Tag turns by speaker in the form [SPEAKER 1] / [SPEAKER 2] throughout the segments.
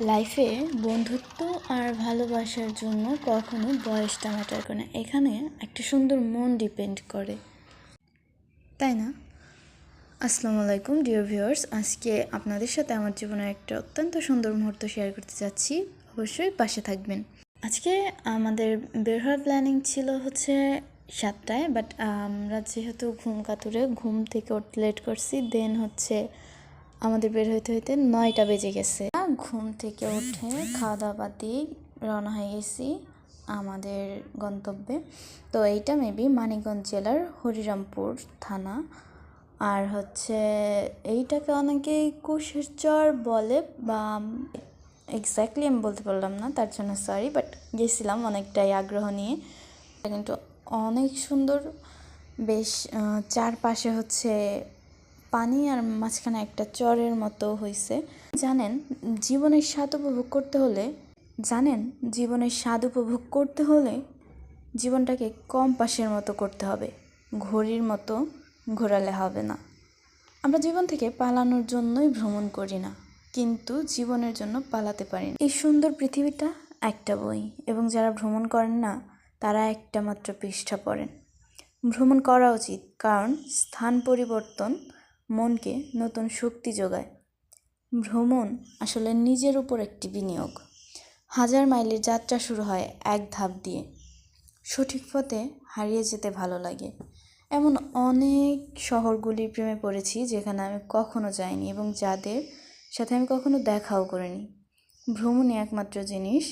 [SPEAKER 1] লাইফে বন্ধুত্ব আর ভালোবাসার জন্য কখনো বয়সটা ম্যাটার করে না। এখানে একটা সুন্দর মন ডিপেন্ড করে, তাই না? আসসালামু আলাইকুম ডিয়ার ভিউয়ার্স, আজকে আপনাদের সাথে আমার জীবনের একটা অত্যন্ত সুন্দর মুহূর্ত শেয়ার করতে যাচ্ছি। অবশ্যই পাশে থাকবেন। আজকে আমাদের বের হওয়ার প্ল্যানিং ছিল 7টায়, বাট আমরা যেহেতু ঘুম কাতুরে ঘুম থেকে উঠতে লেট করছি, দেন আমাদের বের হইতে হইতে 9টা বেজে গেছে। ঘুম থেকে উঠে খাওয়া দাওয়া দিয়ে রওনা হয়ে গেছি আমাদের গন্তব্যে। তো এইটা মেবি মানিকগঞ্জ জেলার হরিরামপুর থানা। আর এইটাকে অনেকেই কুশের চর বলে, বা এক্স্যাক্টলি আমি বলতে পারলাম না, তার জন্য সরি। বাট গেছিলাম অনেকটাই আগ্রহ নিয়ে, কিন্তু অনেক সুন্দর। বেশ চারপাশে পানি আর মাঝখানে একটা চরের মতো হয়েছে। জীবনের স্বাদ উপভোগ করতে হলে জীবনটাকে কম্পাসের মতো করতে হবে, ঘড়ির মতো ঘোরালে হবে না। আমরা জীবন থেকে পালানোর জন্যই ভ্রমণ করি না, কিন্তু জীবনের জন্য পালাতে পারি না। এই সুন্দর পৃথিবীটা একটা বই, এবং যারা ভ্রমণ করেন না তারা একটা মাত্র পৃষ্ঠা পড়েন। ভ্রমণ করা উচিত, কারণ স্থান পরিবর্তন মনকে নতুন শক্তি যোগায়। ভ্রমণ আসলে নিজের উপর একটি বিনিয়োগ। 1000 মাইলের যাত্রা শুরু হয় এক ধাপ দিয়ে। সঠিক পথে হারিয়ে যেতে ভালো লাগে। এমন অনেক শহরগুলির প্রেমে পড়েছি যেখানে আমি কখনো যাইনি, এবং যাদের সাথে আমি কখনো দেখাও করিনি। ভ্রমণই একমাত্র জিনিস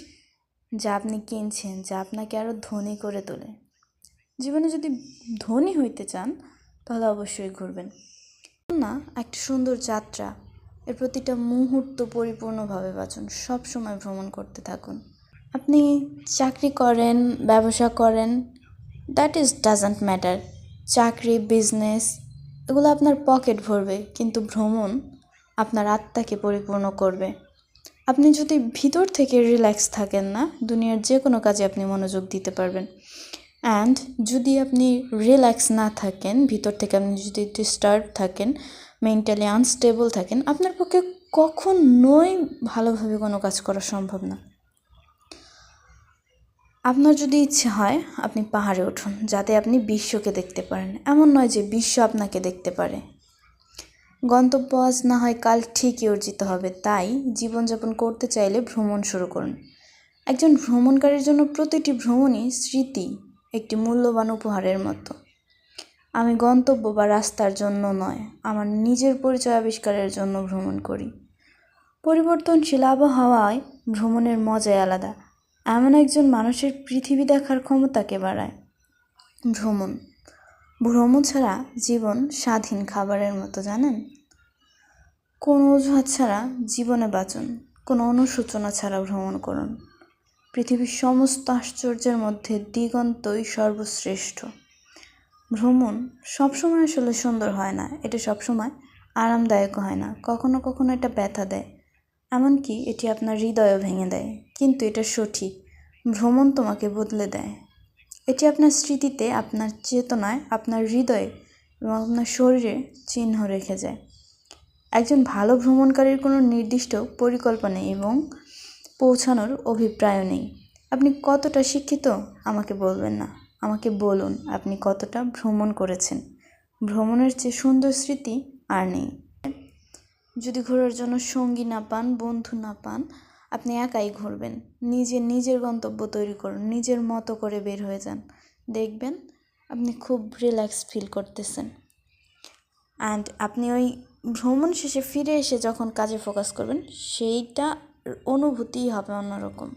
[SPEAKER 1] যা আপনি কিনছেন, যা আপনাকে আরও ধনী করে তোলে। জীবনে যদি ধনী হইতে চান তাহলে অবশ্যই ঘুরবেন না। একটা সুন্দর যাত্রা, এর প্রতিটা মুহূর্ত পরিপূর্ণভাবে বাঁচুন। সব সময় ভ্রমণ করতে থাকুন। আপনি চাকরি করেন, ব্যবসা করেন, ডাজন্ট ম্যাটার। চাকরি, বিজনেস, এগুলো আপনার পকেট ভরবে, কিন্তু ভ্রমণ আপনার আত্মাকে পরিপূর্ণ করবে। আপনি যদি ভিতর থেকে রিল্যাক্স থাকেন না, দুনিয়ার যে কোনো কাজে আপনি মনোযোগ দিতে পারবেন। অ্যান্ড যদি আপনি রিল্যাক্স না থাকেন, ভিতর থেকে আপনি যদি ডিস্টার্ব থাকেন, মেন্টালি আনস্টেবল থাকেন, আপনার পক্ষে কখনোই ভালোভাবে কোনো কাজ করা সম্ভব না। আপনার যদি ইচ্ছে হয় আপনি পাহাড়ে উঠুন, যাতে আপনি বিশ্বকে দেখতে পারেন। এমন নয় যে বিশ্ব আপনাকে দেখতে পারে। গন্তব্য আজ না হয় কাল ঠিকই অর্জিত হবে, তাই জীবনযাপন করতে চাইলে ভ্রমণ শুরু করুন। একজন ভ্রমণকারীর জন্য প্রতিটি ভ্রমণই স্মৃতি, একটি মূল্যবান উপহারের মতো। আমি গন্তব্য বা রাস্তার জন্য নয়, আমার নিজের পরিচয় আবিষ্কারের জন্য ভ্রমণ করি। পরিবর্তনশীল আবহাওয়ায় ভ্রমণের মজাই আলাদা। এমন একজন মানুষের পৃথিবী দেখার ক্ষমতাকে বাড়ায় ভ্রমণ ছাড়া জীবন স্বাধীন খাবারের মতো, জানেন? কোনো অজুহাত ছাড়া জীবনে বাঁচুন, কোনো অনুশোচনা ছাড়া ভ্রমণ করুন। পৃথিবীর সমস্ত আশ্চর্যের মধ্যে দিগন্তই সর্বশ্রেষ্ঠ। ভ্রমণ সবসময় আসলে সুন্দর হয় না, এটা সবসময় আরামদায়ক হয় না। কখনো কখনো এটা ব্যথা দেয়, এমনকি এটি আপনার হৃদয়ও ভেঙে দেয়, কিন্তু এটা সঠিক। ভ্রমণ তোমাকে বদলে দেয়। এটি আপনার স্মৃতিতে, আপনার চেতনায়, আপনার হৃদয়ে এবং আপনার শরীরে চিহ্ন রেখে যায়। একজন ভালো ভ্রমণকারীর কোনো নির্দিষ্ট পরিকল্পনা এবং পৌঁছানোর অভিপ্রায় নেই। আপনি কতটা শিক্ষিত আমাকে বলবেন না, আমাকে বলুন আপনি কতটা ভ্রমণ করেছেন। ভ্রমণের চেয়ে সুন্দর স্মৃতি আর নেই। যদি ঘোরার জন্য সঙ্গী না পান, বন্ধু না পান, আপনি একাই ঘুরবেন। নিজের গন্তব্য তৈরি করুন, নিজের মতো করে বের হয়ে যান। দেখবেন আপনি খুব রিল্যাক্স ফিল করতেছেন। অ্যান্ড আপনি ওই ভ্রমণ শেষে ফিরে এসে যখন কাজে ফোকাস করবেন, সেইটা অনুভূতিই হবে অন্যরকম।